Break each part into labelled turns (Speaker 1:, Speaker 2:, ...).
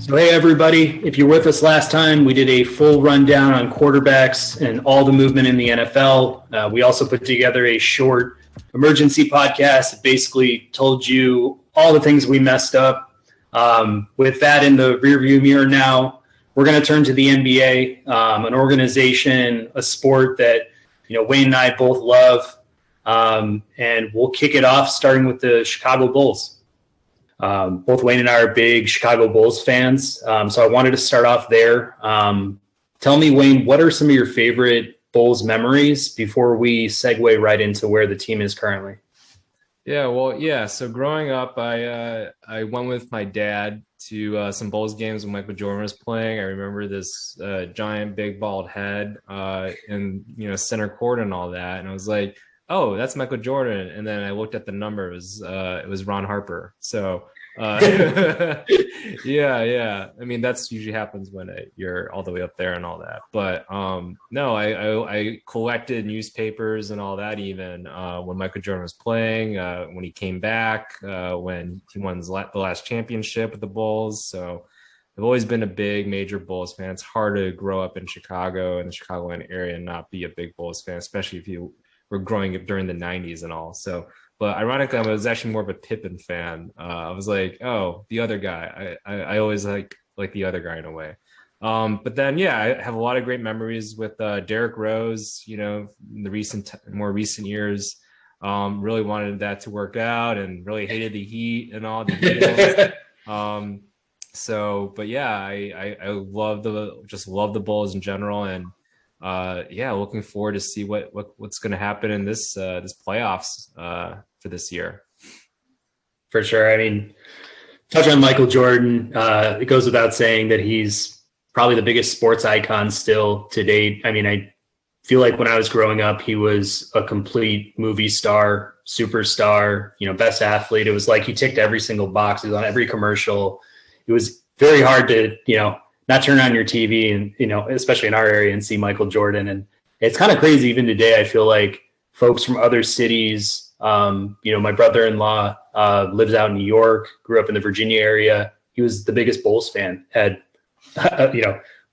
Speaker 1: So, hey, everybody, if you're with us last time, we did a full rundown on quarterbacks and all the movement in the NFL. We also put together a short emergency podcast that basically told you all the things we messed up. With that in the rearview mirror now, we're going to turn to the NBA, an organization, a sport that Wayne and I both love, and we'll kick it off starting with the Chicago Bulls. Both Wayne and I are big Chicago Bulls fans, so I wanted to start off there. Tell me, Wayne, what are some of your favorite Bulls memories before we segue right into where the team is currently?
Speaker 2: So growing up, I went with my dad to some Bulls games when Michael Jordan was playing. I remember this giant, big, bald head in center court and all that, and I was like, "Oh, that's Michael Jordan." And then I looked at the number; it was Ron Harper. So yeah. I mean, that's usually happens when you're all the way up there and all that. But no, I collected newspapers and all that even when Michael Jordan was playing, when he came back, when he won the last championship with the Bulls. So I've always been a big major Bulls fan. It's hard to grow up in Chicago and the Chicagoland area and not be a big Bulls fan, especially if you were growing up during the 90s and all. So, but ironically, I was actually more of a Pippen fan. I was like, oh, the other guy. I always like the other guy in a way. But then, yeah, I have a lot of great memories with Derrick Rose, in the more recent years. Really wanted that to work out and really hated the Heat and all the Heat. But yeah, I love the Bulls in general, and looking forward to see what's going to happen in this playoffs for this year.
Speaker 1: For sure. I mean, touch on Michael Jordan. It goes without saying that he's probably the biggest sports icon still to date. I mean, I feel like when I was growing up, he was a complete movie star, superstar, best athlete. It was like he ticked every single box. He was on every commercial. It was very hard to, not turn on your TV and, especially in our area, and see Michael Jordan. And it's kind of crazy even today. I feel like folks from other cities, my brother-in-law lives out in New York, grew up in the Virginia area. He was the biggest Bulls fan, had,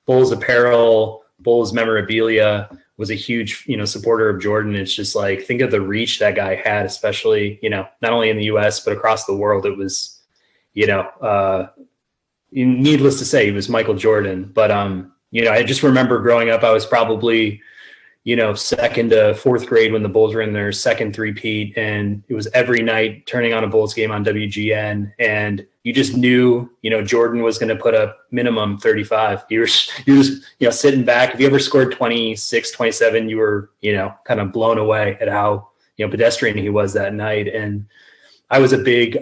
Speaker 1: Bulls apparel, Bulls memorabilia, was a huge, supporter of Jordan. It's just like, think of the reach that guy had, especially, not only in the US, but across the world. It was, needless to say, he was Michael Jordan. But, I just remember growing up, I was probably, second to fourth grade when the Bulls were in their second three-peat, and it was every night turning on a Bulls game on WGN, and you just knew, Jordan was going to put up minimum 35. You were just, sitting back. If you ever scored 26, 27, you were, kind of blown away at how, pedestrian he was that night. And I was a big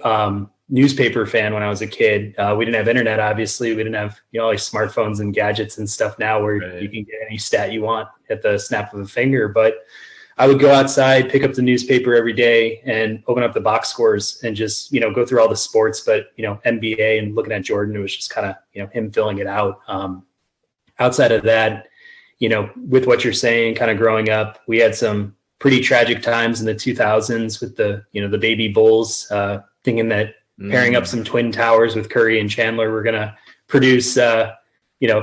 Speaker 1: newspaper fan when I was a kid. We didn't have internet, obviously. We didn't have, like smartphones and gadgets and stuff now where
Speaker 2: Right.
Speaker 1: You can get any stat you want at the snap of a finger. But I would go outside, pick up the newspaper every day and open up the box scores and just, go through all the sports. But, NBA and looking at Jordan, it was just kind of, him filling it out. Outside of that, with what you're saying, kind of growing up, we had some pretty tragic times in the 2000s with the, the baby Bulls, thinking that pairing up some twin towers with Curry and Chandler, we're going to produce,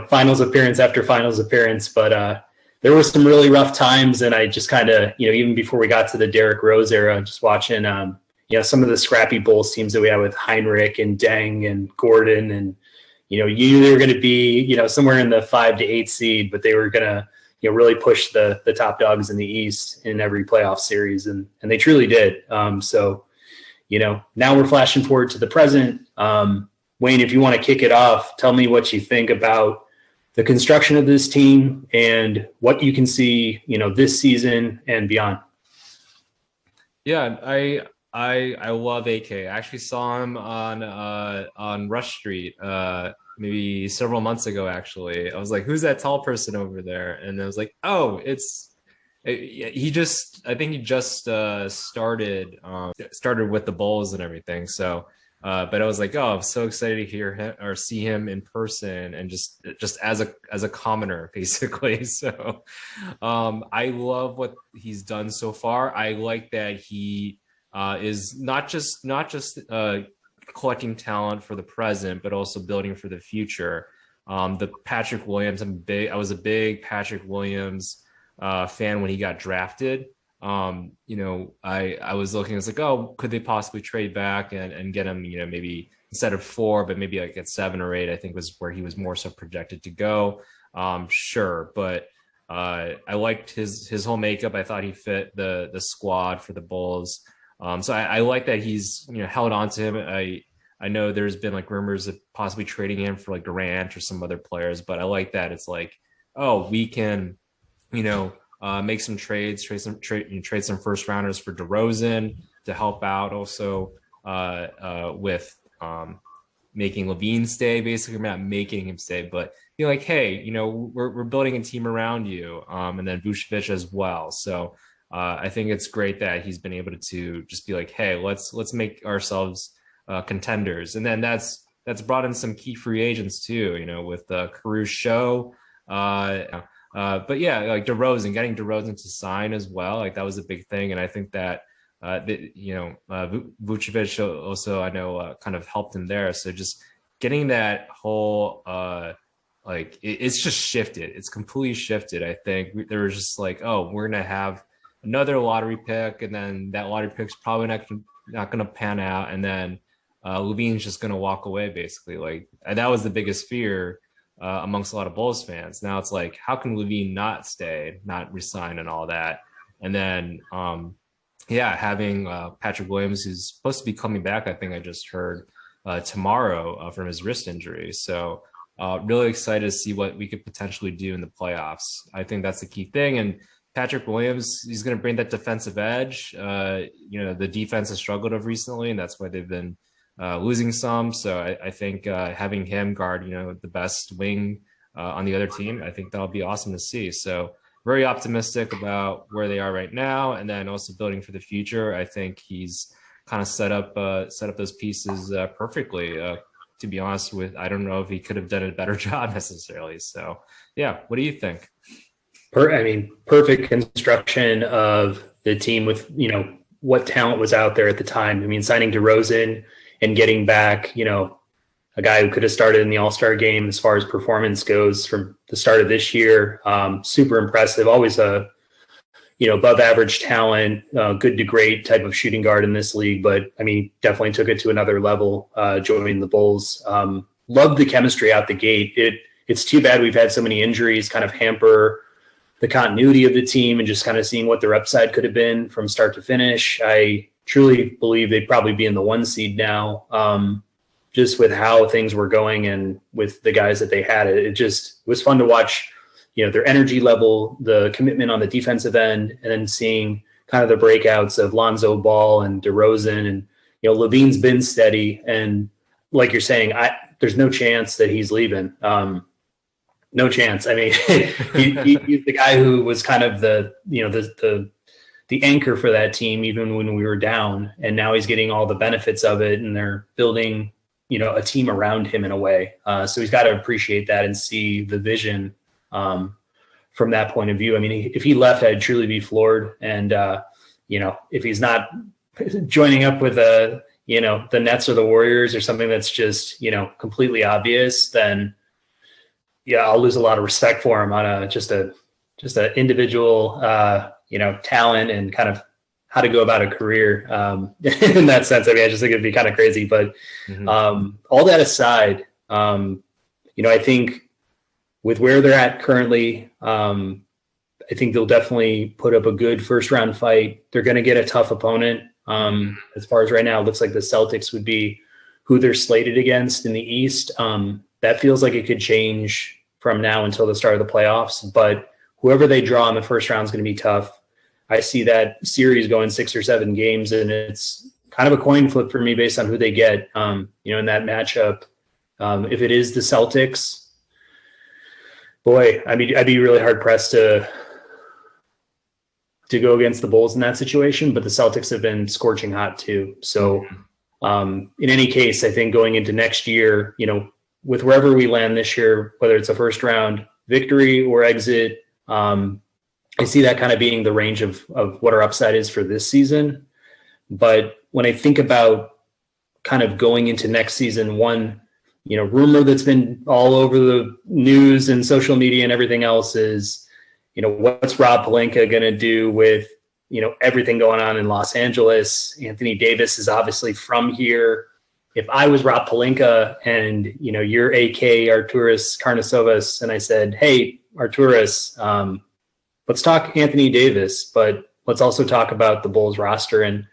Speaker 1: finals appearance after finals appearance. But there was some really rough times. And I just kind of, even before we got to the Derrick Rose era, just watching, some of the scrappy Bulls teams that we had with Heinrich and Deng and Gordon. And, you knew they were going to be, somewhere in the 5 to 8 seed, but they were going to, really push the top dogs in the East in every playoff series. And they truly did. Now we're flashing forward to the present. Wayne, if you want to kick it off, tell me what you think about the construction of this team and what you can see, this season and beyond.
Speaker 2: Yeah, I love AK. I actually saw him on Rush Street maybe several months ago. Actually, I was like, "Who's that tall person over there?" And I was like, "Oh, I think he just started with the Bulls and everything." So, but I was like, "Oh, I'm so excited to hear him or see him in person and just as a commoner, basically." So, I love what he's done so far. I like that he is not just collecting talent for the present, but also building for the future. The Patrick Williams, I was a big Patrick Williams fan when he got drafted. I was looking, I was like, oh, could they possibly trade back and get him, maybe instead of 4, but maybe like at 7 or 8, I think was where he was more so projected to go. Sure. But I liked his whole makeup. I thought he fit the squad for the Bulls. So I like that he's, held on to him. I know there's been like rumors of possibly trading him for like Durant or some other players, but I like that it's like, oh, we can, make some trades, trade some first rounders for DeRozan to help out also with making Levine stay. Basically, we're not making him stay, but be like, hey, we're building a team around you, and then Vucevic as well. So I think it's great that he's been able to just be like, hey, let's make ourselves contenders, and then that's brought in some key free agents too. With Caruso Show. But yeah, like getting DeRozan to sign as well, like that was a big thing, and I think that Vucevic also I know kind of helped him there. So just getting that whole it's just shifted. It's completely shifted. I think there was just like, oh, we're gonna have another lottery pick, and then that lottery pick's probably not gonna pan out, and then Levine's just gonna walk away basically. Like that was the biggest fear amongst a lot of Bulls fans. Now it's like, how can Levine not stay, not resign and all that? And then, having Patrick Williams, who's supposed to be coming back, I think I just heard tomorrow from his wrist injury. So really excited to see what we could potentially do in the playoffs. I think that's the key thing. And Patrick Williams, he's going to bring that defensive edge. The defense has struggled of recently, and that's why they've been losing some. So I think having him guard, the best wing on the other team, I think that'll be awesome to see. So very optimistic about where they are right now, and then also building for the future. I think he's kind of set up those pieces perfectly. To be honest I don't know if he could have done a better job necessarily. So yeah, what do you think?
Speaker 1: Perfect construction of the team with, what talent was out there at the time. Signing DeRozan and getting back, a guy who could have started in the All-Star game as far as performance goes from the start of this year. Super impressive. Always a, above average talent, good to great type of shooting guard in this league. But definitely took it to another level, joining the Bulls. Loved the chemistry out the gate. It's too bad we've had so many injuries kind of hamper the continuity of the team and just kind of seeing what their upside could have been from start to finish. I truly believe they'd probably be in the 1 seed now, just with how things were going and with the guys that they had. It just was fun to watch, their energy level, the commitment on the defensive end, and then seeing kind of the breakouts of Lonzo Ball and DeRozan. And, Levine's been steady. And like you're saying, there's no chance that he's leaving. No chance. He's the guy who was kind of the anchor for that team, even when we were down, and now he's getting all the benefits of it, and they're building, a team around him in a way. So he's got to appreciate that and see the vision from that point of view. If he left, I'd truly be floored. And, if he's not joining up with the Nets or the Warriors or something that's just, completely obvious, then yeah, I'll lose a lot of respect for him on just an individual, talent and kind of how to go about a career in that sense. I just think it'd be kind of crazy, but all that aside, I think with where they're at currently, I think they'll definitely put up a good first round fight. They're going to get a tough opponent. As far as right now, it looks like the Celtics would be who they're slated against in the East. That feels like it could change from now until the start of the playoffs, but whoever they draw in the first round is going to be tough. I see that series going 6 or 7 games, and it's kind of a coin flip for me based on who they get, in that matchup. If it is the Celtics, boy, I'd be really hard pressed to go against the Bulls in that situation, but the Celtics have been scorching hot too. So in any case, I think going into next year, with wherever we land this year, whether it's a first round victory or exit, I see that kind of being the range of what our upside is for this season. But when I think about kind of going into next season, one, rumor that's been all over the news and social media and everything else is, what's Rob Pelinka going to do with, everything going on in Los Angeles? Anthony Davis is obviously from here. If I was Rob Pelinka and, you're AK Artūras Karnišovas, and I said, hey, Artūras, let's talk Anthony Davis, but let's also talk about the Bulls roster and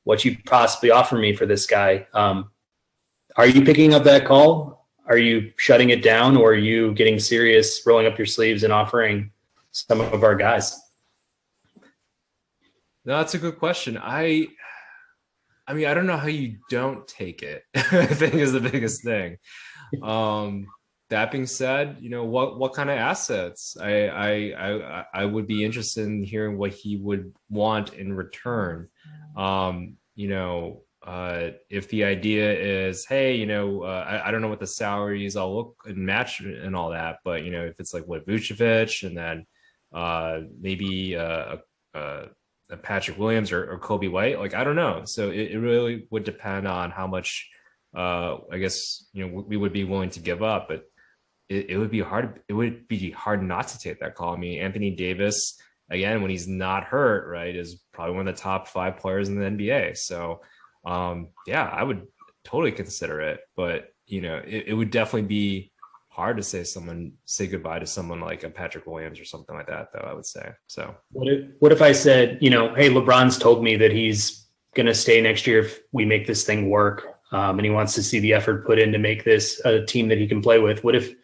Speaker 1: what you possibly offer me for this guy. Are you picking up that call? Are you shutting it down, or are you getting serious, rolling up your sleeves and offering some of our guys?
Speaker 2: No, that's a good question. I mean, I don't know how you don't take it. I think is the biggest thing. That being said, what kind of assets? I would be interested in hearing what he would want in return. If the idea is, hey, I don't know what the salaries all look and match and all that, but if it's like what Vucevic and then maybe a Patrick Williams or Kobe White, like I don't know. So it really would depend on how much I guess we would be willing to give up, but it would be hard. It would be hard not to take that call. I mean, Anthony Davis, again, when he's not hurt, right, is probably one of the top 5 players in the NBA. So, yeah, I would totally consider it. But, it would definitely be hard to say goodbye to someone like a Patrick Williams or something like that, though, I would say. So
Speaker 1: what if I said, hey, LeBron's told me that he's going to stay next year if we make this thing work, and he wants to see the effort put in to make this a team that he can play with. What if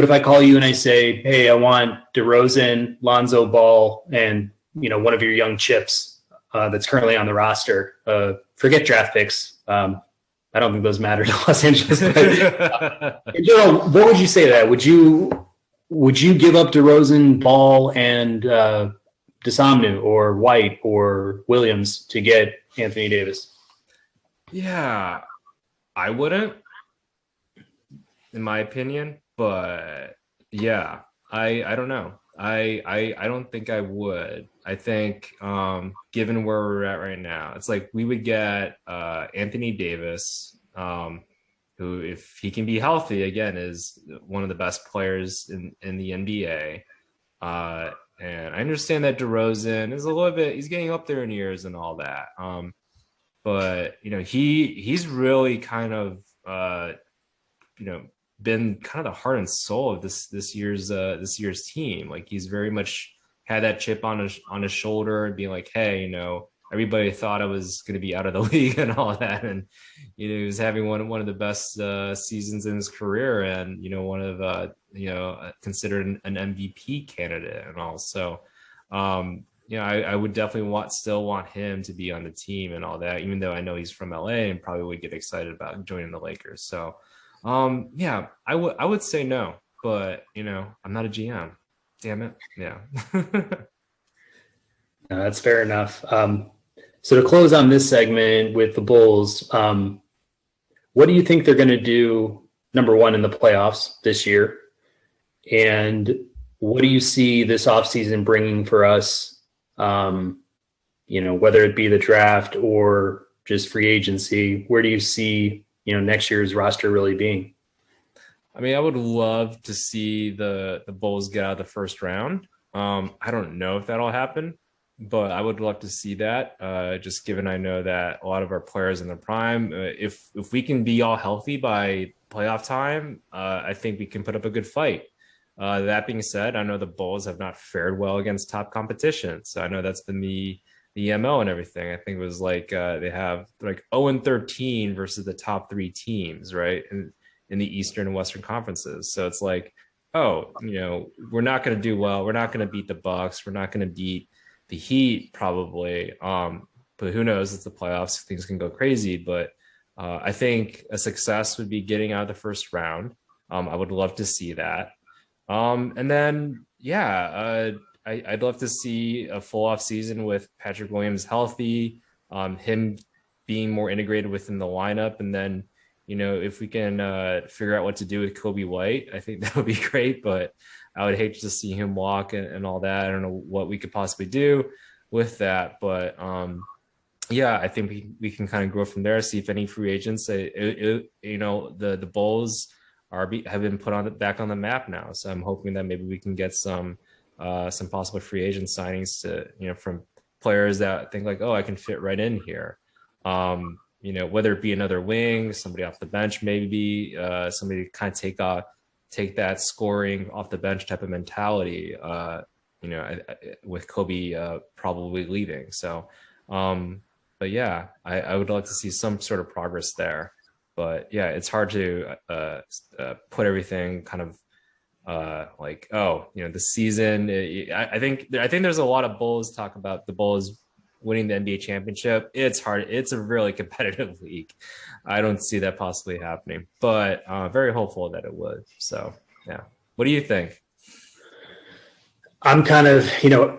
Speaker 1: I call you and I say, hey, I want DeRozan, Lonzo Ball, and, one of your young chips that's currently on the roster. Forget draft picks. I don't think those matter to Los Angeles. But, in general, what would you say to that? Would you give up DeRozan, Ball, and Desamnu or White or Williams to get Anthony Davis?
Speaker 2: Yeah, I wouldn't, in my opinion. But yeah, I don't know. I don't think I would. I think given where we're at right now, it's like we would get Anthony Davis, who, if he can be healthy, again, is one of the best players in the NBA. And I understand that DeRozan is a little bit, he's getting up there in years and all that. But he's really kind of been kind of the heart and soul of this year's team. Like, he's very much had that chip on his shoulder and being like, hey, everybody thought I was going to be out of the league and all that, and he was having one of the best seasons in his career, and one of considered an MVP candidate and all. So I would definitely still want him to be on the team and all that, even though I know he's from LA and probably would get excited about joining the Lakers. So yeah, I would say no, but I'm not a GM. Damn it. Yeah.
Speaker 1: No, that's fair enough. So to close on this segment with the Bulls, what do you think they're going to do, number one, in the playoffs this year? And what do you see this offseason bringing for us, whether it be the draft or just free agency? Where do you see next year's roster really being?
Speaker 2: I mean, I would love to see the Bulls get out of the first round. I don't know if that'll happen, but I would love to see that. Just given I know that a lot of our players in their prime, if we can be all healthy by playoff time, I think we can put up a good fight. That being said, I know the Bulls have not fared well against top competition, so I know that's been the MO and everything. I think it was like they have like 0-13 versus the top 3 teams, right, in the Eastern and Western conferences. So it's like, we're not going to do well. We're not going to beat the Bucks. We're not going to beat the Heat probably. But who knows? It's the playoffs. Things can go crazy. But I think a success would be getting out of the first round. I would love to see that. And then, yeah, I'd love to see a full off season with Patrick Williams healthy, him being more integrated within the lineup. And then, if we can figure out what to do with Kobe White, I think that would be great. But I would hate to see him walk and all that. I don't know what we could possibly do with that. But yeah, I think we can kind of grow from there. See if any free agents, the Bulls have been put back on the map now. So I'm hoping that maybe we can get some possible free agent signings from players that think like, oh, I can fit right in here. Whether it be another wing, somebody off the bench, maybe somebody to kind of take that scoring off the bench type of mentality. With Kobe probably leaving. So. But yeah, I would like to see some sort of progress there. But yeah, it's hard to put everything kind of the season. I think there's a lot of Bulls talk about the Bulls winning the NBA championship. It's hard. It's a really competitive league. I don't see that possibly happening, but very hopeful that it would. So yeah, what do you think?
Speaker 1: I'm kind of,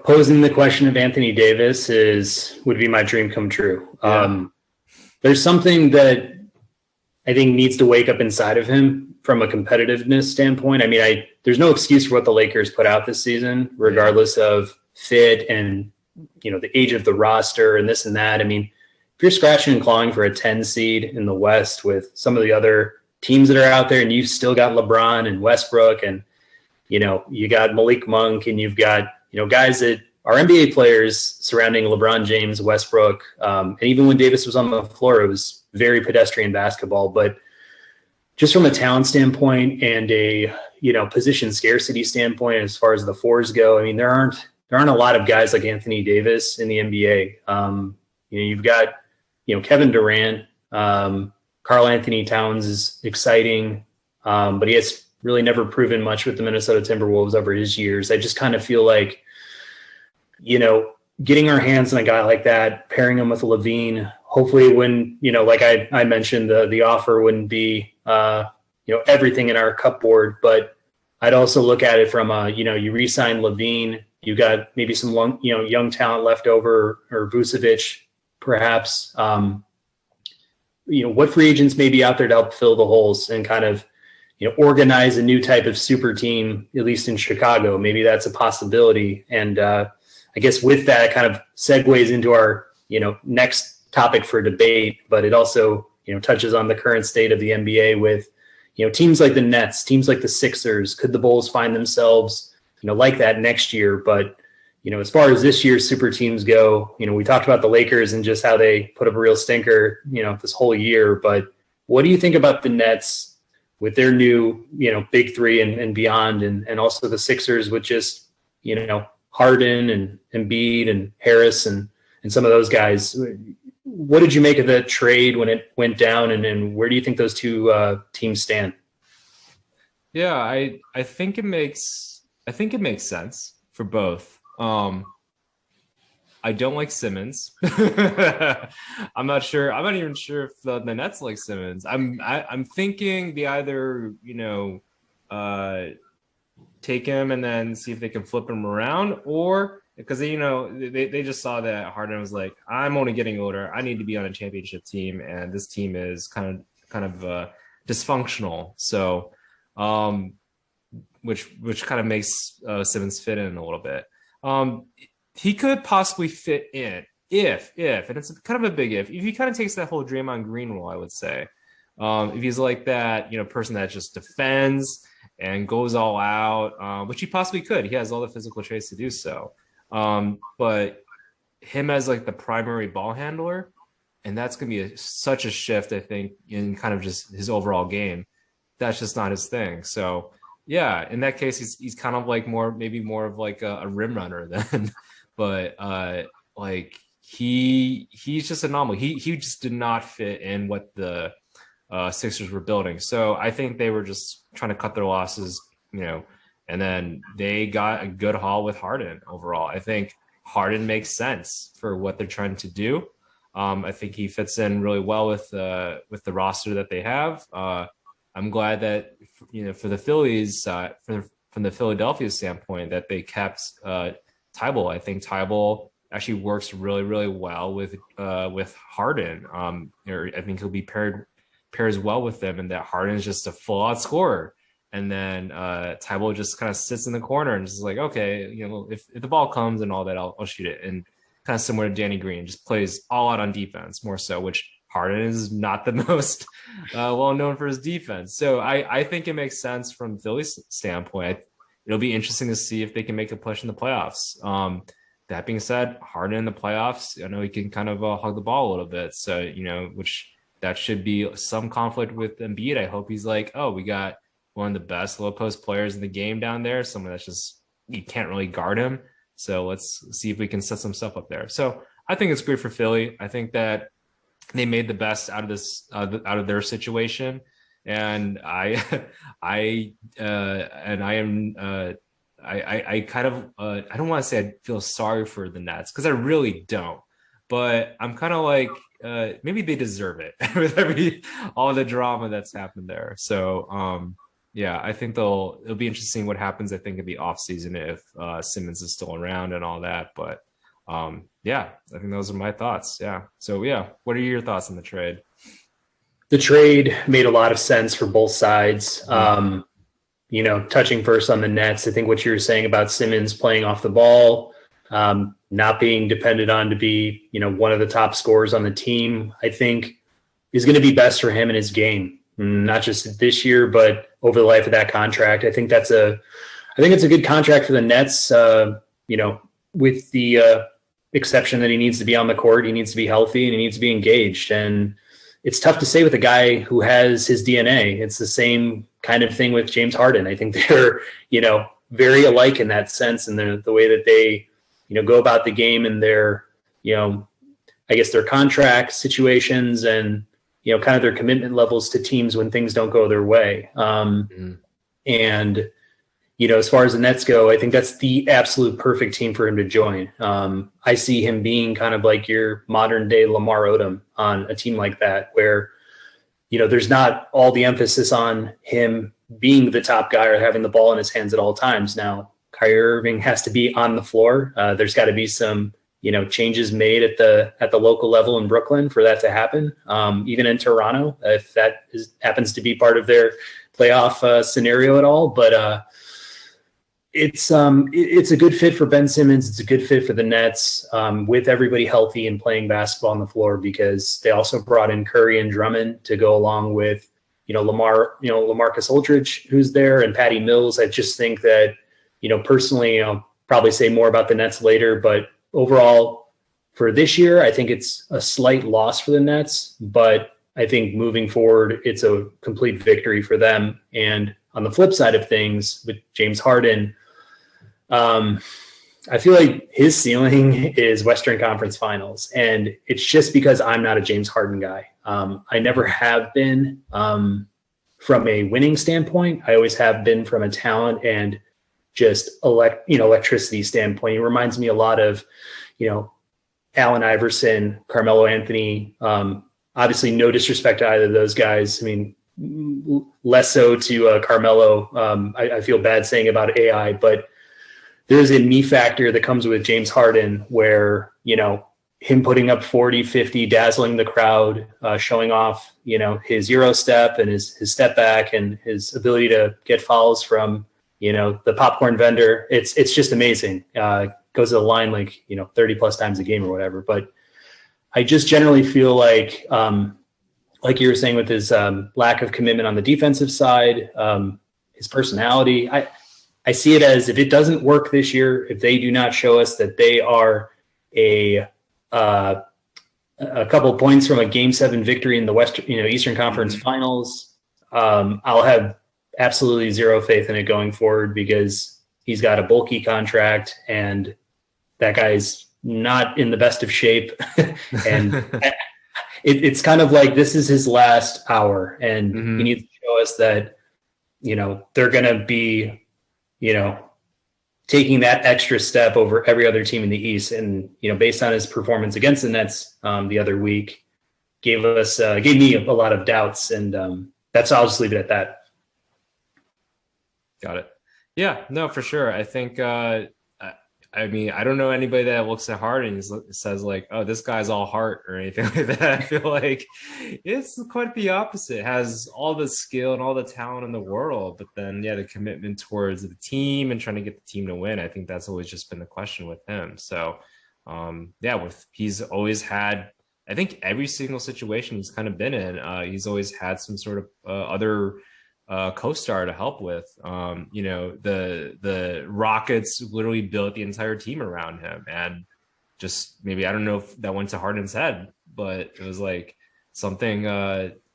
Speaker 1: posing the question of Anthony Davis would be my dream come true. Yeah. There's something that I think needs to wake up inside of him from a competitiveness standpoint. I mean, there's no excuse for what the Lakers put out this season, regardless of fit and, the age of the roster and this and that. I mean, if you're scratching and clawing for a 10 seed in the West with some of the other teams that are out there, and you've still got LeBron and Westbrook and, you got Malik Monk, and you've got, guys that are NBA players surrounding LeBron James, Westbrook. And even when Davis was on the floor, it was very pedestrian basketball. But just from a talent standpoint and a, position scarcity standpoint, as far as the fours go, I mean, there aren't a lot of guys like Anthony Davis in the NBA. You've got, Kevin Durant, Karl Anthony Towns is exciting, but he has really never proven much with the Minnesota Timberwolves over his years. I just kind of feel like, getting our hands on a guy like that, pairing him with Levine, hopefully when, like I mentioned, the offer wouldn't be, everything in our cupboard, but I'd also look at it from you re-sign Levine, you got maybe some young talent left over, or Vucevic, perhaps, what free agents may be out there to help fill the holes and kind of, organize a new type of super team, at least in Chicago. Maybe that's a possibility. And I guess with that, it kind of segues into our, next topic for debate, but it also, touches on the current state of the NBA with, teams like the Nets, teams like the Sixers. Could the Bulls find themselves, like that next year? But, as far as this year's super teams go, we talked about the Lakers and just how they put up a real stinker, this whole year. But what do you think about the Nets with their new, big three and beyond, and also the Sixers with just, Harden and Embiid and Harris and some of those guys? What did you make of the trade when it went down, and where do you think those two teams stand?
Speaker 2: Yeah, I think it makes sense for both. I don't like Simmons. I'm not sure. I'm not even sure if the Nets like Simmons. I'm thinking they either take him and then see if they can flip him around, or because they just saw that Harden was like, I'm only getting older. I need to be on a championship team, and this team is kind of dysfunctional. So, which kind of makes Simmons fit in a little bit. He could possibly fit in if, and it's kind of a big if he kind of takes that whole Draymond Green role, I would say. If he's like that, person that just defends and goes all out, which he possibly could. He has all the physical traits to do so. But him as like the primary ball handler, and that's going to be such a shift, I think, in kind of just his overall game. That's just not his thing. So yeah, in that case, he's kind of like maybe more of like a rim runner then. But like he's just an anomaly. He just did not fit in what the Sixers were building. So I think they were just trying to cut their losses, and then they got a good haul with Harden overall. I think Harden makes sense for what they're trying to do. I think he fits in really well with the roster that they have. I'm glad that for the Phillies, from the Philadelphia standpoint, that they kept Tybal. I think Tybal actually works really, really well with Harden. I think he'll be pairs well with them, and that Harden is just a full out scorer. And then Tybal just kind of sits in the corner and just like, okay, if the ball comes and all that, I'll shoot it. And kind of similar to Danny Green, just plays all out on defense more so, which Harden is not the most well known for his defense. So I think it makes sense from Philly's standpoint. It'll be interesting to see if they can make a push in the playoffs. That being said, Harden in the playoffs, I know he can kind of hug the ball a little bit. So, which that should be some conflict with Embiid. I hope he's like, oh, we got one of the best low post players in the game down there. Someone that's just, you can't really guard him. So let's see if we can set some stuff up there. So I think it's great for Philly. I think that they made the best out of this, out of their situation. And I kind of, I don't want to say I feel sorry for the Nets because I really don't, but I'm kind of like, maybe they deserve it with all the drama that's happened there. So, yeah, I think it'll be interesting what happens. I think in the offseason if Simmons is still around and all that. But yeah, I think those are my thoughts. Yeah. So yeah, what are your thoughts on the trade?
Speaker 1: The trade made a lot of sense for both sides. Touching first on the Nets, I think what you were saying about Simmons playing off the ball, not being depended on to be, one of the top scorers on the team, I think is going to be best for him in his game, not just this year, but over the life of that contract. I think it's a good contract for the Nets, with the exception that he needs to be on the court, he needs to be healthy, and he needs to be engaged. And it's tough to say with a guy who has his DNA. It's the same kind of thing with James Harden. I think they're, very alike in that sense, and the way that they, go about the game and their, I guess their contract situations and, kind of their commitment levels to teams when things don't go their way. And, as far as the Nets go, I think that's the absolute perfect team for him to join. I see him being kind of like your modern day Lamar Odom on a team like that, where, there's not all the emphasis on him being the top guy or having the ball in his hands at all times. Now, Kyrie Irving has to be on the floor. There's got to be some, changes made at the local level in Brooklyn for that to happen. Even in Toronto, if that happens to be part of their playoff scenario at all. But it's a good fit for Ben Simmons. It's a good fit for the Nets, with everybody healthy and playing basketball on the floor, because they also brought in Curry and Drummond to go along with, LaMarcus Aldridge, who's there, and Patty Mills. I just think that, personally, I'll probably say more about the Nets later, but overall for this year, I think it's a slight loss for the Nets, but I think moving forward, it's a complete victory for them. And on the flip side of things, with James Harden, I feel like his ceiling is Western Conference Finals. And it's just because I'm not a James Harden guy. I never have been, from a winning standpoint. I always have been from a talent and just electricity standpoint. It reminds me a lot of, Allen Iverson, Carmelo Anthony. Obviously, no disrespect to either of those guys. I mean, less so to Carmelo. I feel bad saying about AI, but there's a me factor that comes with James Harden where, him putting up 40, 50, dazzling the crowd, showing off, his Euro step and his step back and his ability to get fouls from, the popcorn vendor. It's just amazing. Goes to the line like, 30 plus times a game or whatever. But I just generally feel like you were saying with his lack of commitment on the defensive side, his personality, I see it as if it doesn't work this year, if they do not show us that they are a couple points from a Game 7 victory in the Eastern Conference Finals, I'll have absolutely zero faith in it going forward, because he's got a bulky contract and that guy's not in the best of shape. And it's kind of like this is his last hour, and he needs to show us that, they're going to be, taking that extra step over every other team in the East. And, based on his performance against the Nets the other week, gave me a lot of doubts. And I'll just leave it at that.
Speaker 2: Got it. Yeah, no, for sure. I think, I don't know anybody that looks at Harden and says like, oh, this guy's all heart or anything like that. I feel like it's quite the opposite. It has all the skill and all the talent in the world, but then, the commitment towards the team and trying to get the team to win. I think that's always just been the question with him. So, he's always had, I think every single situation he's kind of been in, he's always had some sort of other co-star to help with. The Rockets literally built the entire team around him, and just maybe, I don't know if that went to Harden's head, but it was like something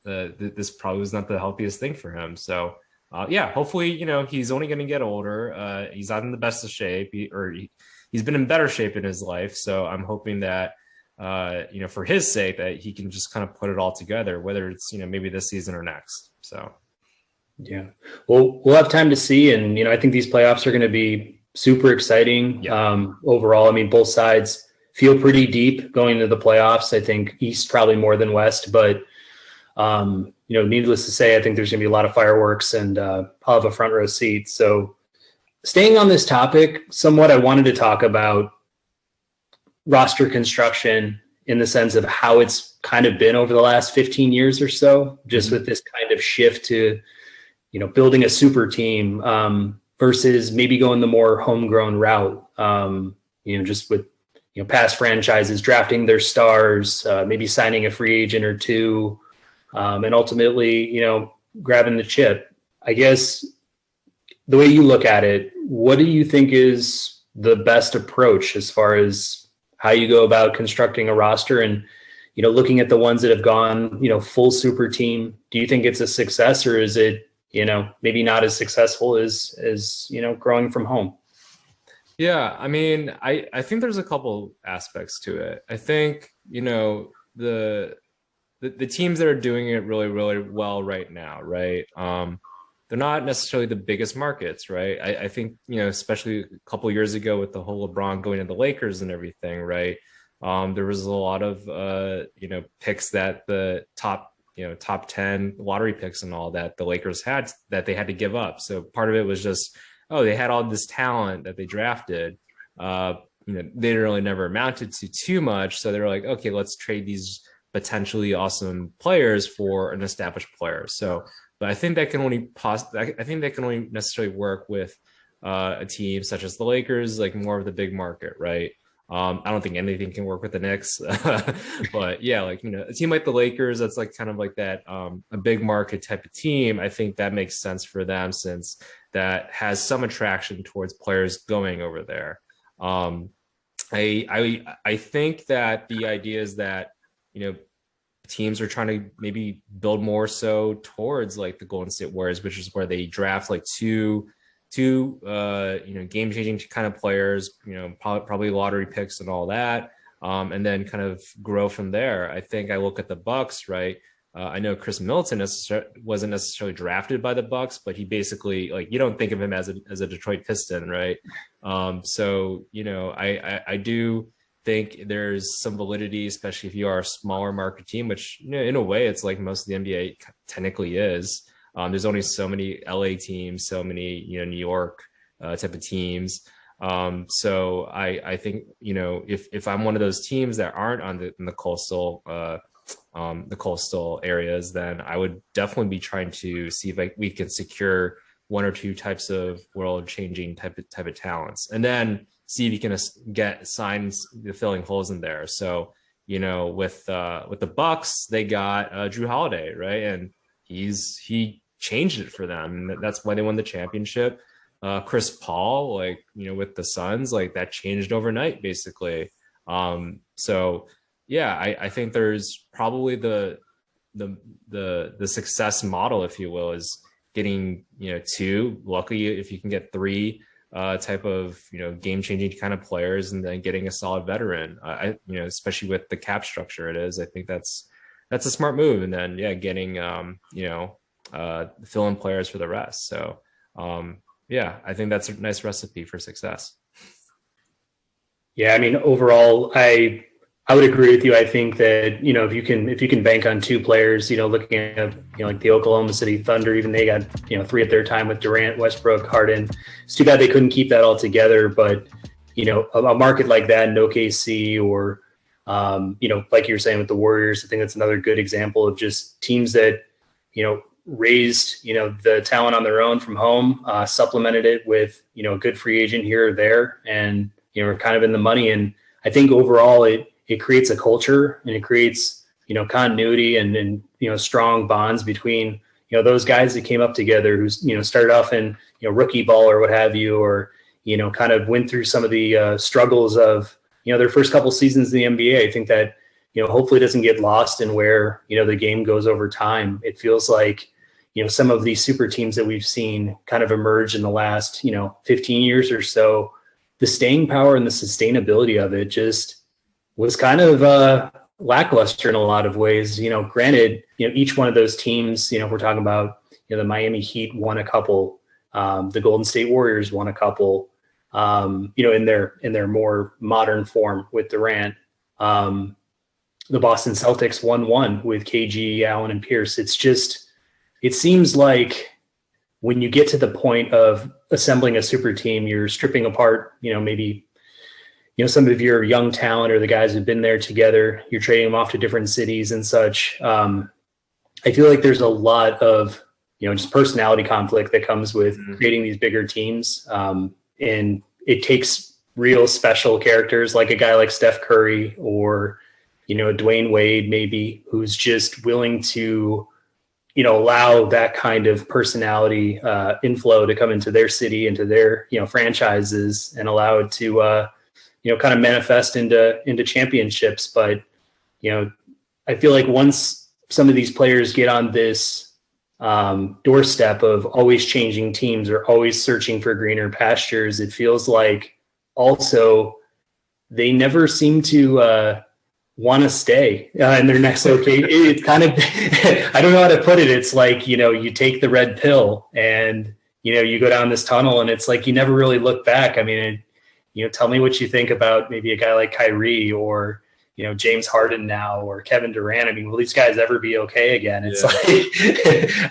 Speaker 2: this probably was not the healthiest thing for him. So hopefully, he's only going to get older. He's not in the best of shape, he's been in better shape in his life. So I'm hoping that, for his sake, that he can just kind of put it all together, whether it's, maybe this season or next. So,
Speaker 1: yeah, well, we'll have time to see. And, I think these playoffs are going to be super exciting. Yeah. Overall, I mean, both sides feel pretty deep going into the playoffs. I think East probably more than West, but, needless to say, I think there's going to be a lot of fireworks, and I'll have a front row seat. So staying on this topic somewhat, I wanted to talk about roster construction in the sense of how it's kind of been over the last 15 years or so, just with this kind of shift to, building a super team versus maybe going the more homegrown route, just with, past franchises drafting their stars, maybe signing a free agent or two, and ultimately, grabbing the chip. I guess the way you look at it, what do you think is the best approach as far as how you go about constructing a roster and, looking at the ones that have gone, full super team? Do you think it's a success, or is it, maybe not as successful as growing from home?
Speaker 2: Yeah, I mean, I think there's a couple aspects to it. I think, the teams that are doing it really, really well right now, right? They're not necessarily the biggest markets, right? I think, especially a couple of years ago with the whole LeBron going to the Lakers and everything, right? There was a lot of, picks that the top 10 lottery picks and all that the Lakers had that they had to give up. So part of it was just, they had all this talent that they drafted. They really never amounted to too much. So they were like, okay, let's trade these potentially awesome players for an established player. So, but I think that can only necessarily work with a team such as the Lakers, like more of the big market, right? I don't think anything can work with the Knicks, but yeah, like, a team like the Lakers, that's like kind of like that, a big market type of team. I think that makes sense for them since that has some attraction towards players going over there. I think that the idea is that, teams are trying to maybe build more so towards like the Golden State Warriors, which is where they draft like two game-changing kind of players, probably lottery picks and all that, and then kind of grow from there. I think I look at the Bucks, right? I know Chris Middleton wasn't necessarily drafted by the Bucks, but he basically, like, you don't think of him as a Detroit Piston, right? So I do think there's some validity, especially if you are a smaller market team, which, in a way it's like most of the NBA technically is. There's only so many LA teams, so many, New York type of teams. So I think, if I'm one of those teams that aren't in the coastal areas, then I would definitely be trying to see if we can secure one or two types of world-changing type of talents, and then see if you can get signs filling holes in there. So, with the Bucks, they got Jrue Holiday, right? And he changed it for them. And that's why they won the championship. Chris Paul, like, with the Suns, like that changed overnight, basically. So yeah, I think there's probably the success model, if you will, is getting, two, luckily if you can get three type of, game-changing kind of players, and then getting a solid veteran, especially with the cap structure it is. I think that's a smart move. And then, yeah, getting, fill-in players for the rest. So, yeah, I think that's a nice recipe for success.
Speaker 1: Yeah, I mean, overall, I would agree with you. I think that, if you can bank on two players, looking at, like the Oklahoma City Thunder, even they got, three at their time with Durant, Westbrook, Harden. It's too bad they couldn't keep that all together. But, a market like that in OKC or, like you were saying with the Warriors, I think that's another good example of just teams that, raised, the talent on their own from home, supplemented it with, a good free agent here or there, and, we're kind of in the money. And I think overall it creates a culture, and it creates, continuity and strong bonds between, those guys that came up together, who's, started off in, rookie ball or what have you, or, kind of went through some of the struggles of, their first couple seasons in the NBA. I think that, hopefully doesn't get lost in where, the game goes over time. It feels like, some of these super teams that we've seen kind of emerge in the last, 15 years or so, the staying power and the sustainability of it just was kind of lackluster in a lot of ways. Granted, each one of those teams, if we're talking about, the Miami Heat won a couple, the Golden State Warriors won a couple, in their more modern form with Durant. The Boston Celtics won one with KG, Allen, and Pierce. It seems like when you get to the point of assembling a super team, you're stripping apart, maybe, some of your young talent or the guys who've been there together, you're trading them off to different cities and such. I feel like there's a lot of, just personality conflict that comes with creating these bigger teams. And it takes real special characters like a guy like Steph Curry or, Dwayne Wade, maybe, who's just willing to, allow that kind of personality inflow to come into their city, into their, franchises, and allow it to, kind of manifest into championships. But, I feel like once some of these players get on this doorstep of always changing teams or always searching for greener pastures, it feels like also they never seem to want to stay in their next location. It's kind of, I don't know how to put it. It's like, you take the red pill and, you go down this tunnel, and it's like, you never really look back. I mean, tell me what you think about maybe a guy like Kyrie or, James Harden now, or Kevin Durant. I mean, will these guys ever be okay again? It's like,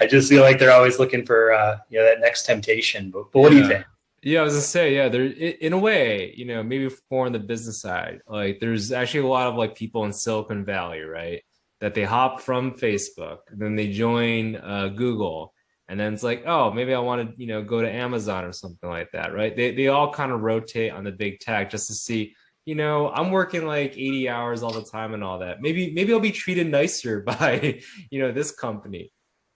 Speaker 1: I just feel like they're always looking for, that next temptation. But what do you think?
Speaker 2: Yeah, I was gonna say, there in a way, maybe more on the business side, like there's actually a lot of like people in Silicon Valley, right? That they hop from Facebook, and then they join Google, and then it's like, oh, maybe I want to, go to Amazon or something like that, right? They all kind of rotate on the big tech just to see, I'm working like 80 hours all the time and all that. Maybe I'll be treated nicer by, this company.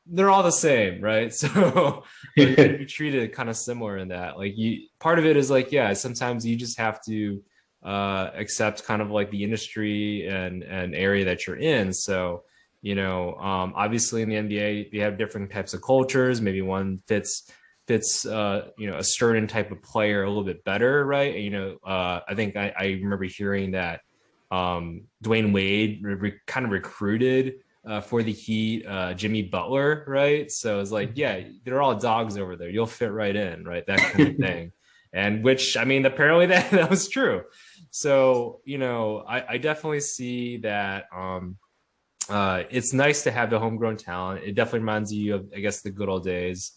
Speaker 2: They're all the same, right? So you're treated kind of similar in that. Like part of it is like, sometimes you just have to accept kind of like the industry and area that you're in. So, obviously in the NBA, they have different types of cultures. Maybe one fits a certain type of player a little bit better, right? I think I remember hearing that Dwayne Wade kind of recruited for the Heat, Jimmy Butler, right? So it's like, they're all dogs over there. You'll fit right in, right? That kind of thing. And which, I mean, apparently that was true. So, I definitely see that it's nice to have the homegrown talent. It definitely reminds you of, I guess, the good old days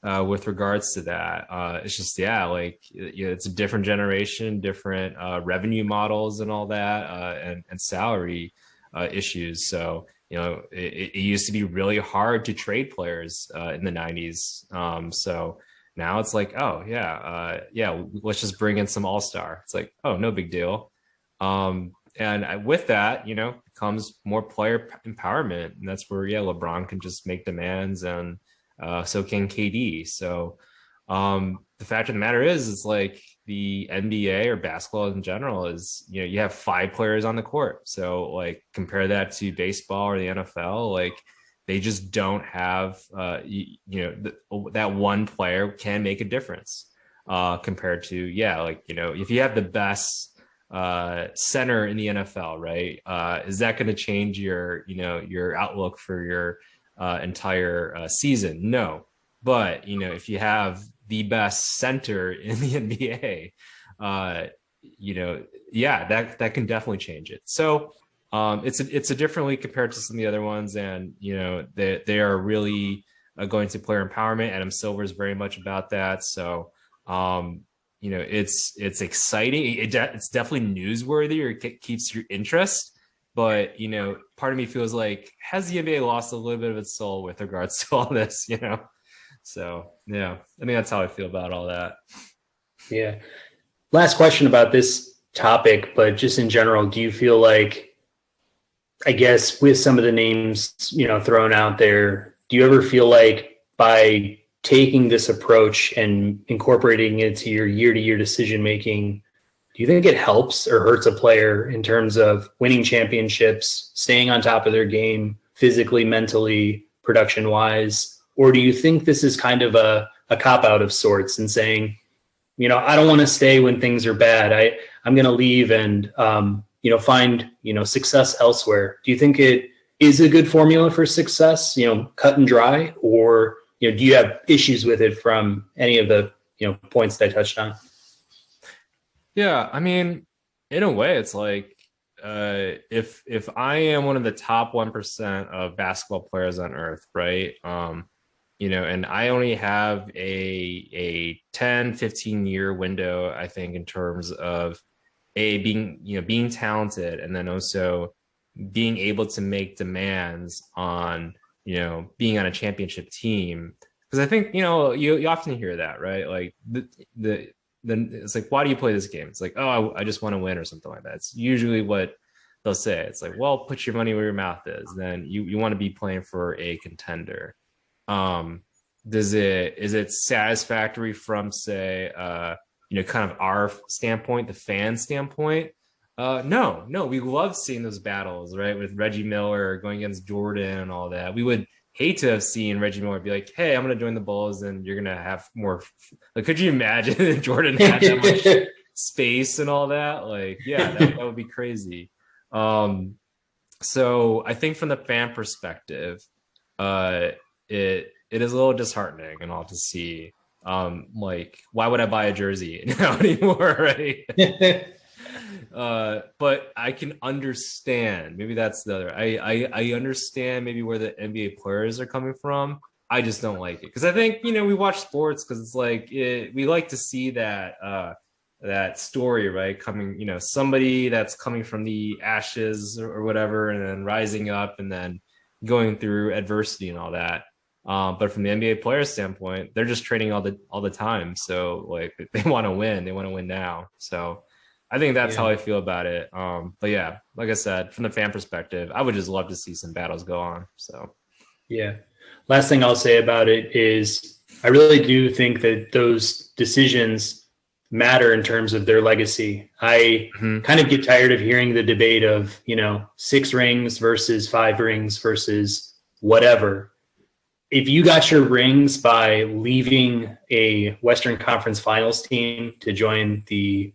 Speaker 2: with regards to that. It's just, it's a different generation, different revenue models and all that, and salary issues. So, it used to be really hard to trade players in the 90s. So now it's like, let's just bring in some all-star. It's like, oh, no big deal. And with that, comes more player empowerment. And that's where, LeBron can just make demands, and so can KD. So the fact of the matter is, it's like the NBA or basketball in general is, you have 5 players on the court. So like compare that to baseball or the NFL, like they just don't have, that one player can make a difference compared to, if you have the best center in the NFL, right? Is that going to change your outlook for your entire season? No. But, if you have the best center in the NBA, that can definitely change it. So it's a different league compared to some of the other ones. And, they are really going to player empowerment. Adam Silver is very much about that. So, it's exciting. It's definitely newsworthy, or it keeps your interest. But, part of me feels like, has the NBA lost a little bit of its soul with regards to all this, So, I think that's how I feel about all that.
Speaker 1: Yeah. Last question about this topic, but just in general, do you feel like, I guess with some of the names, thrown out there, do you ever feel like by taking this approach and incorporating it to your year-to-year decision-making, do you think it helps or hurts a player in terms of winning championships, staying on top of their game, physically, mentally, production-wise? Or do you think this is kind of a cop-out of sorts and saying, I don't want to stay when things are bad. I'm going to leave and, find, success elsewhere. Do you think it is a good formula for success, cut and dry? Or, do you have issues with it from any of the, points that I touched on?
Speaker 2: Yeah, I mean, in a way, it's like if I am one of the top 1% of basketball players on earth, right? And I only have a 10, 15 year window, I think, in terms of being talented, and then also being able to make demands on, being on a championship team. Because I think, you often hear that, right? Like then it's like, why do you play this game? It's like, oh, I just want to win or something like that. It's usually what they'll say. It's like, well, put your money where your mouth is. Then you want to be playing for a contender. Is it satisfactory from, say, kind of our standpoint, the fan standpoint? No, we love seeing those battles, right? With Reggie Miller going against Jordan and all that. We would hate to have seen Reggie Miller be like, hey, I'm going to join the Bulls and you're going to have more. Like, could you imagine if Jordan had that much space and all that? Like, yeah, that would be crazy. So I think from the fan perspective, it is a little disheartening and all to see. Like, why would I buy a jersey now anymore, right? But I can understand. Maybe that's the other. I understand maybe where the NBA players are coming from. I just don't like it because I think we watch sports because it's like we like to see that that story, right? Coming, somebody that's coming from the ashes or whatever, and then rising up and then going through adversity and all that. But from the NBA player standpoint, they're just training all the time. So like they want to win. They want to win now. So I think that's how I feel about it. But yeah, like I said, from the fan perspective, I would just love to see some battles go on. So yeah.
Speaker 1: Last thing I'll say about it is I really do think that those decisions matter in terms of their legacy. I kind of get tired of hearing the debate of, 6 rings versus 5 rings versus whatever. If you got your rings by leaving a Western Conference Finals team to join the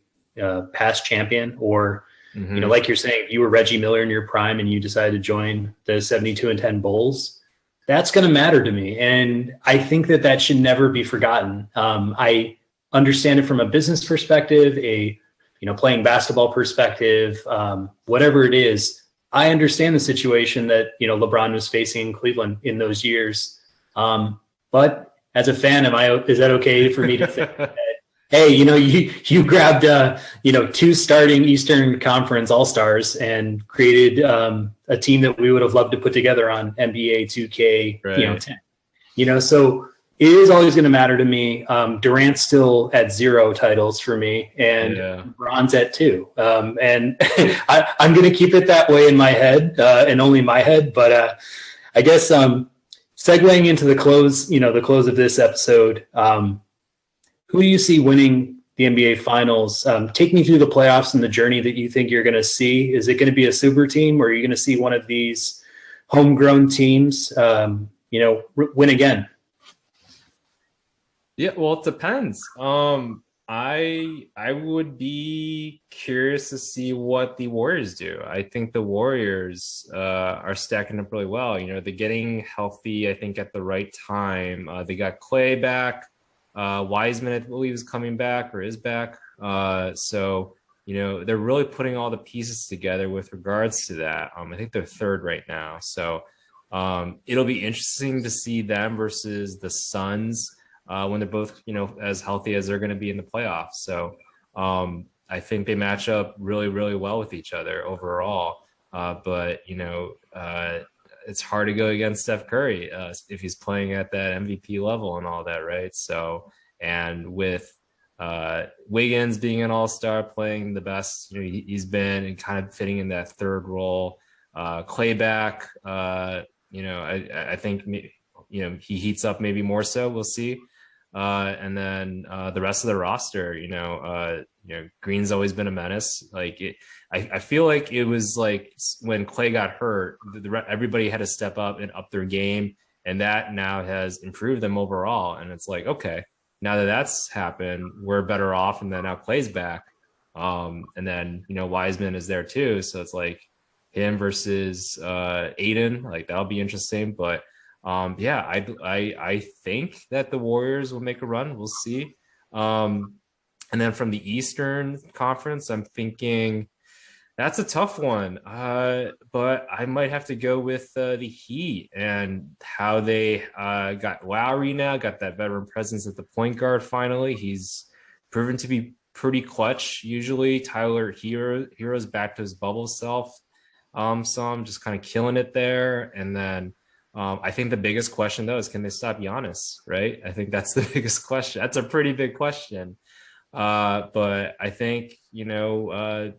Speaker 1: past champion, or like you're saying, if you were Reggie Miller in your prime and you decided to join the 72-10 Bulls, that's going to matter to me. And I think that should never be forgotten. I understand it from a business perspective, a playing basketball perspective, whatever it is. I understand the situation that LeBron was facing in Cleveland in those years. But as a fan, is that okay for me to think that, hey, you grabbed 2 starting Eastern Conference All-Stars and created a team that we would have loved to put together on NBA 2K,
Speaker 2: right.
Speaker 1: 10. So it is always going to matter to me. Durant's still at 0 titles for me, and LeBron's at 2. And I'm going to keep it that way in my head, and only my head. But I guess segueing into the close of this episode, who do you see winning the NBA Finals? Take me through the playoffs and the journey that you think you're going to see. Is it going to be a super team, or are you going to see one of these homegrown teams, win again?
Speaker 2: Yeah, well, it depends. I would be curious to see what the Warriors do. I think the Warriors are stacking up really well. They're getting healthy, I think, at the right time. They got Clay back. Wiseman, I believe, is coming back or is back. So, they're really putting all the pieces together with regards to that. I think they're 3rd right now. So it'll be interesting to see them versus the Suns when they're both, as healthy as they're going to be in the playoffs. So I think they match up really, really well with each other overall. But it's hard to go against Steph Curry if he's playing at that MVP level and all that, right? So, and with Wiggins being an all-star, playing the best he's been, and kind of fitting in that third role. Clay back, I think he heats up maybe more so. We'll see. And then the rest of the roster, Green's always been a menace. I feel like it was like when Clay got hurt, everybody had to step up and up their game, and that now has improved them overall. And it's like, okay, now that that's happened, we're better off. And then now Clay's back, and then Wiseman is there too. So it's like him versus Aiden, like that'll be interesting. But I think that the Warriors will make a run. We'll see. And then from the Eastern Conference, I'm thinking that's a tough one. But I might have to go with the Heat and how they got Lowry now, got that veteran presence at the point guard finally. He's proven to be pretty clutch usually. Tyler Hero's back to his bubble self. So I'm just kind of killing it there. And then I think the biggest question, though, is can they stop Giannis, right? I think that's the biggest question. That's a pretty big question. But I think, if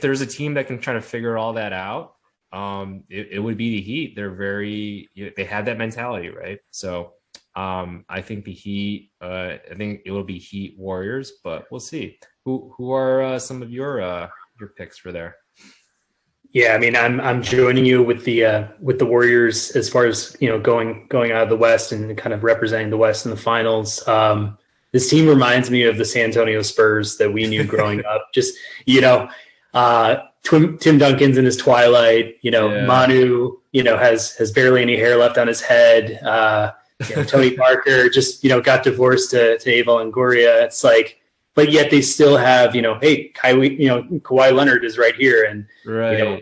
Speaker 2: there's a team that can try to figure all that out, it would be the Heat. They have that mentality, right? So I think the Heat, I think it will be Heat Warriors, but we'll see. Who are some of your picks for there?
Speaker 1: Yeah, I mean, I'm joining you with the Warriors as far as going out of the West and kind of representing the West in the finals. This team reminds me of the San Antonio Spurs that we knew growing up. Just Tim Duncan's in his twilight.
Speaker 2: Yeah.
Speaker 1: Manu has barely any hair left on his head. Tony Parker just got divorced to Eva Longoria. It's like. But yet they still have, hey, Kawhi Leonard is right here, and
Speaker 2: right.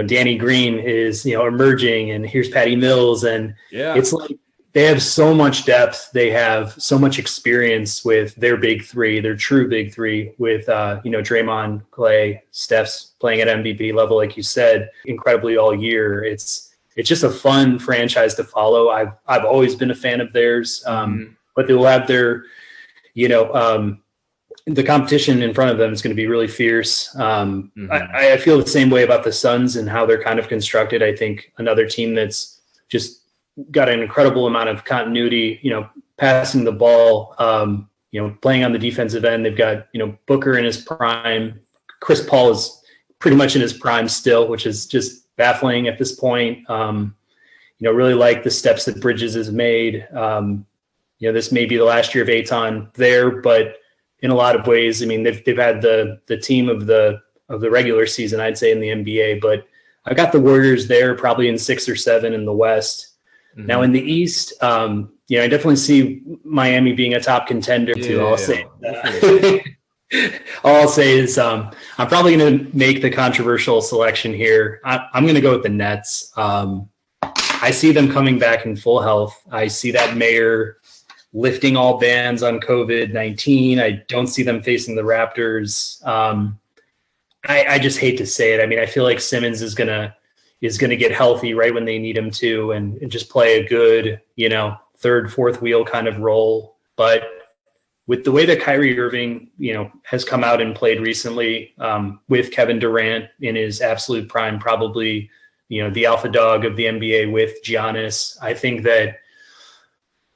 Speaker 1: Danny Green is emerging, and here's Patty Mills, and it's like they have so much depth, they have so much experience with their big three, their true big three, with Draymond, Clay, Steph's playing at MVP level, like you said, incredibly all year. It's just a fun franchise to follow. I've always been a fan of theirs, but they will have their the competition in front of them is going to be really fierce. I feel the same way about the Suns and how they're kind of constructed. I think another team that's just got an incredible amount of continuity, passing the ball, playing on the defensive end. They've got, Booker in his prime. Chris Paul is pretty much in his prime still, which is just baffling at this point. Really like the steps that Bridges has made. This may be the last year of Ayton there, but in a lot of ways, I mean, they've had the team of the regular season, I'd say, in the NBA, but I've got the Warriors there probably in 6 or 7 in the West. Mm-hmm. Now in the East, I definitely see Miami being a top contender too. All I'll say is I'm probably going to make the controversial selection here. I'm going to go with the Nets. I see them coming back in full health. I see that mayor lifting all bans on COVID-19. I don't see them facing the Raptors. I just hate to say it. I mean, I feel like Simmons is gonna get healthy right when they need him to, and just play a good, third, fourth wheel kind of role. But with the way that Kyrie Irving, has come out and played recently, with Kevin Durant in his absolute prime, probably, the alpha dog of the NBA with Giannis, I think that,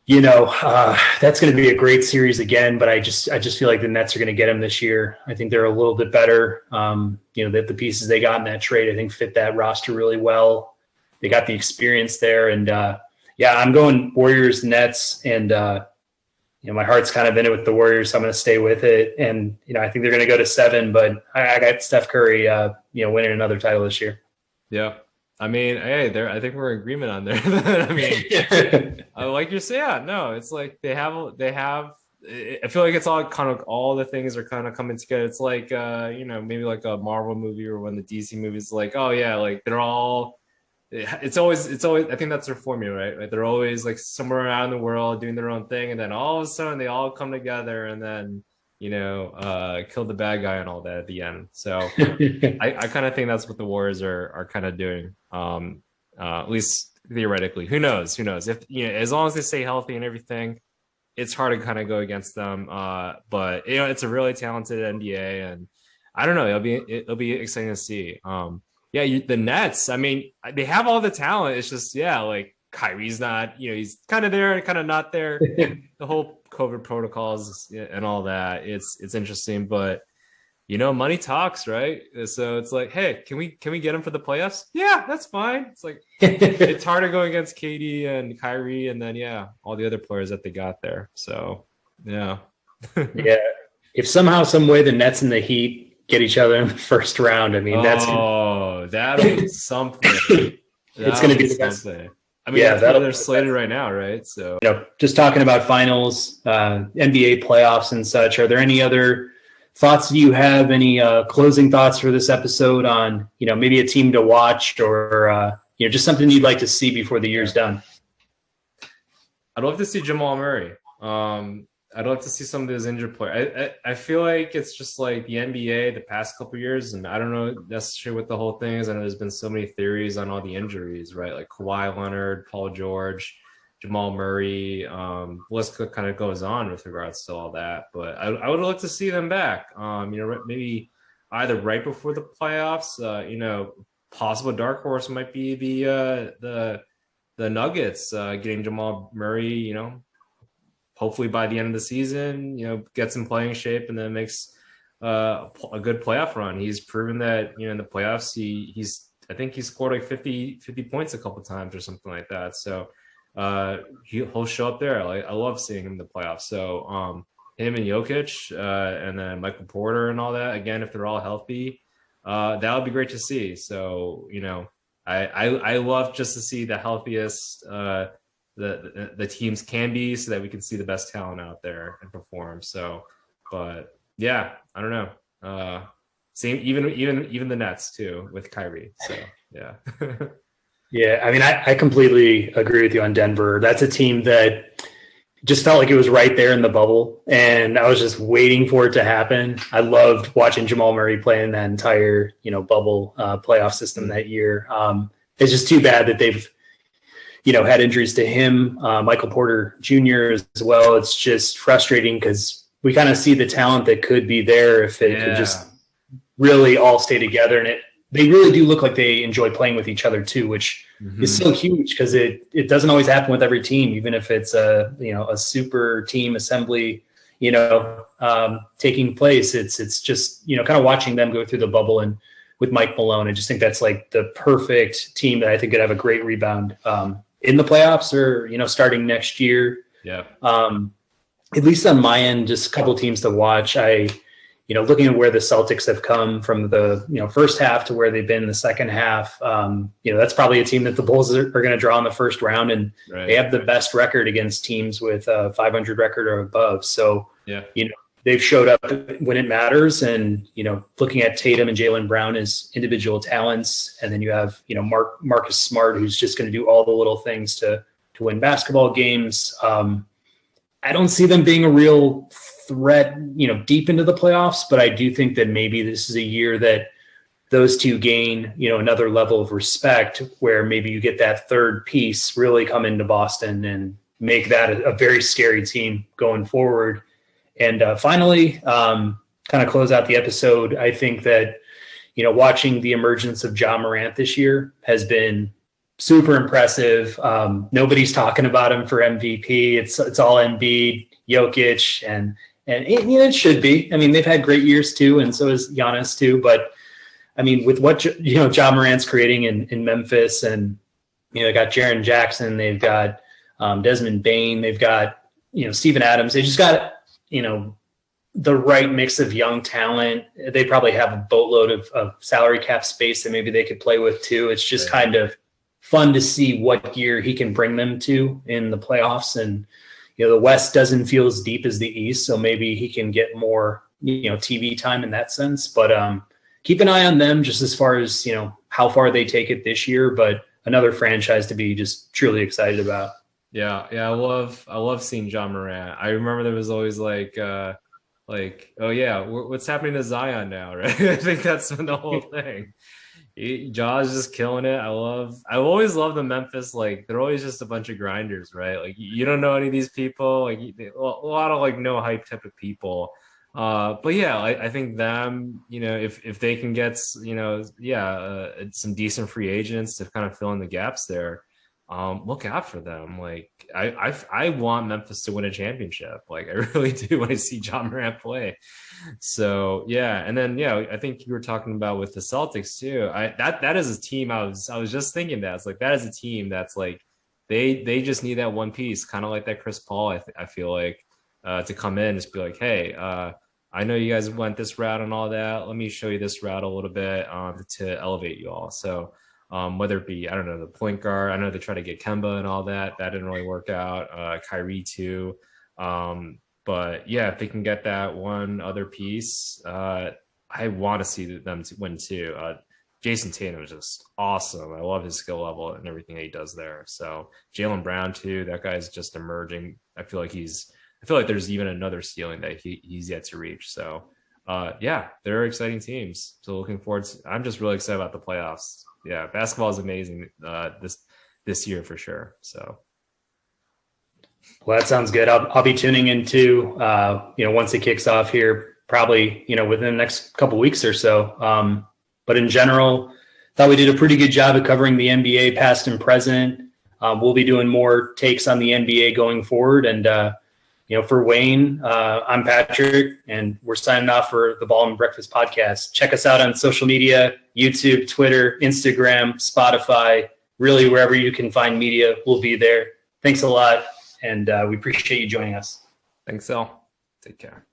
Speaker 1: that's going to be a great series again, but I just feel like the Nets are going to get him this year. I think they're a little bit better. That the pieces they got in that trade, I think, fit that roster really well. They got the experience there, and I'm going Warriors, Nets, and my heart's kind of in it with the Warriors, so I'm going to stay with it. And I think they're going to go to 7, but I got Steph Curry, winning another title this year.
Speaker 2: Yeah. I mean, hey, I think we're in agreement on there. I mean, like you're saying, no, it's like they have. I feel like it's all the things are kind of coming together. It's like, maybe like a Marvel movie or one of the DC movies. Like, oh yeah, like they're all. It's always. I think that's their formula, right? Like they're always like somewhere around the world doing their own thing, and then all of a sudden they all come together, and then kill the bad guy and all that at the end. So I kind of think that's what the Warriors are kind of doing. At least theoretically. Who knows? If as long as they stay healthy and everything, it's hard to kind of go against them. But it's a really talented NBA, and I don't know. It'll be exciting to see. The Nets. I mean, they have all the talent. It's just like Kyrie's not. He's kind of there, kind of not there. The whole COVID protocols and all that. It's interesting, but money talks, right? So it's like, hey, can we get him for the playoffs? Yeah, that's fine. It's like it's hard to go against KD and Kyrie, and then all the other players that they got there. So yeah.
Speaker 1: If somehow, some way, the Nets and the Heat get each other in the first round, I mean,
Speaker 2: that'll be something.
Speaker 1: It's going to be the best.
Speaker 2: I mean, that's they're slated right now, right? So
Speaker 1: just talking about finals, NBA playoffs and such. Are there any other thoughts do you have? Any closing thoughts for this episode on maybe a team to watch or just something you'd like to see before the year's done?
Speaker 2: I'd love to see Jamal Murray. I'd love to see some of his injured players. I feel like it's just like the NBA the past couple of years, and I don't know necessarily what the whole thing is. I know there's been so many theories on all the injuries, right? Like Kawhi Leonard, Paul George, Jamal Murray. The list kind of goes on with regards to all that. But I would love to see them back. Maybe either right before the playoffs. Possible dark horse might be the Nuggets getting Jamal Murray. Hopefully by the end of the season, gets in playing shape and then makes a good playoff run. He's proven that, in the playoffs, I think he scored like 50 points a couple times or something like that. So he'll show up there. I love seeing him in the playoffs. So him and Jokic and then Michael Porter and all that, again, if they're all healthy, that would be great to see. So, I love just to see the healthiest the teams can be, so that we can see the best talent out there and perform. So, but I don't know. Same, even the Nets too with Kyrie. So yeah.
Speaker 1: Yeah, I mean, I completely agree with you on Denver. That's a team that just felt like it was right there in the bubble, and I was just waiting for it to happen. I loved watching Jamal Murray play in that entire bubble playoff system that year. It's just too bad that they've had injuries to him, Michael Porter Jr. as well. It's just frustrating because we kind of see the talent that could be there if they could just really all stay together. And they really do look like they enjoy playing with each other too, which is so huge because it doesn't always happen with every team, even if it's a super team assembly, taking place. It's just, kind of watching them go through the bubble. And with Mike Malone, I just think that's like the perfect team that I think could have a great rebound in the playoffs or, starting next year.
Speaker 2: Yeah.
Speaker 1: At least on my end, just a couple teams to watch. Looking at where the Celtics have come from the, first half to where they've been in the second half, that's probably a team that the Bulls are going to draw in the first round, and they have the best record against teams with a 500 record or above. So, they've showed up when it matters. And, looking at Tatum and Jaylen Brown as individual talents. And then you have, Marcus Smart, who's just going to do all the little things to win basketball games. I don't see them being a real threat, deep into the playoffs, but I do think that maybe this is a year that those two gain, another level of respect where maybe you get that third piece really come into Boston and make that a very scary team going forward. And finally, kind of close out the episode, I think that, watching the emergence of Ja Morant this year has been super impressive. Nobody's talking about him for MVP. It's all Embiid, Jokic, and it should be. I mean, they've had great years too, and so has Giannis too. But I mean, with what Ja Morant's creating in Memphis, and they got Jaren Jackson, they've got Desmond Bane, they've got Steven Adams. They just got the right mix of young talent. They probably have a boatload of salary cap space that maybe they could play with too. It's just kind of fun to see what gear he can bring them to in the playoffs. And, the West doesn't feel as deep as the East, so maybe he can get more, TV time in that sense. But keep an eye on them just as far as, how far they take it this year. But another franchise to be just truly excited about.
Speaker 2: Yeah. I love seeing Ja Morant. I remember there was always like, oh yeah, what's happening to Zion now, right? I think that's the whole thing. Ja's just killing it. I always love the Memphis. Like they're always just a bunch of grinders, right? Like you don't know any of these people. Like a lot of like no hype type of people. But yeah, I think them, if they can get, some decent free agents to kind of fill in the gaps there, look out for them. Like I want Memphis to win a championship. Like I really do when I see John Morant play. So yeah, and then I think you were talking about with the Celtics too. That is a team. I was just thinking that it's like that is a team that's like they just need that one piece, kind of like that Chris Paul. I feel like to come in and just be like, hey, I know you guys went this route and all that. Let me show you this route a little bit to elevate you all. So whether it be, I don't know, the point guard, I know they try to get Kemba and all that. That didn't really work out. Kyrie too. But yeah, if they can get that one other piece, I want to see them to win too. Jason Tatum is just awesome. I love his skill level and everything that he does there. So Jaylen Brown too, that guy's just emerging. I feel like there's even another ceiling that he's yet to reach. So yeah, they're exciting teams. So looking forward I'm just really excited about the playoffs. Yeah, basketball is amazing this year for sure. So
Speaker 1: well, that sounds good. I'll be tuning into once it kicks off here, probably within the next couple weeks or so. But in general, thought we did a pretty good job of covering the NBA past and present. We'll be doing more takes on the NBA going forward. And for Wayne, I'm Patrick, and we're signing off for the Ball and Breakfast podcast. Check us out on social media: YouTube, Twitter, Instagram, Spotify. Really, wherever you can find media, we'll be there. Thanks a lot. And we appreciate you joining us.
Speaker 2: Thanks, Al. Take care.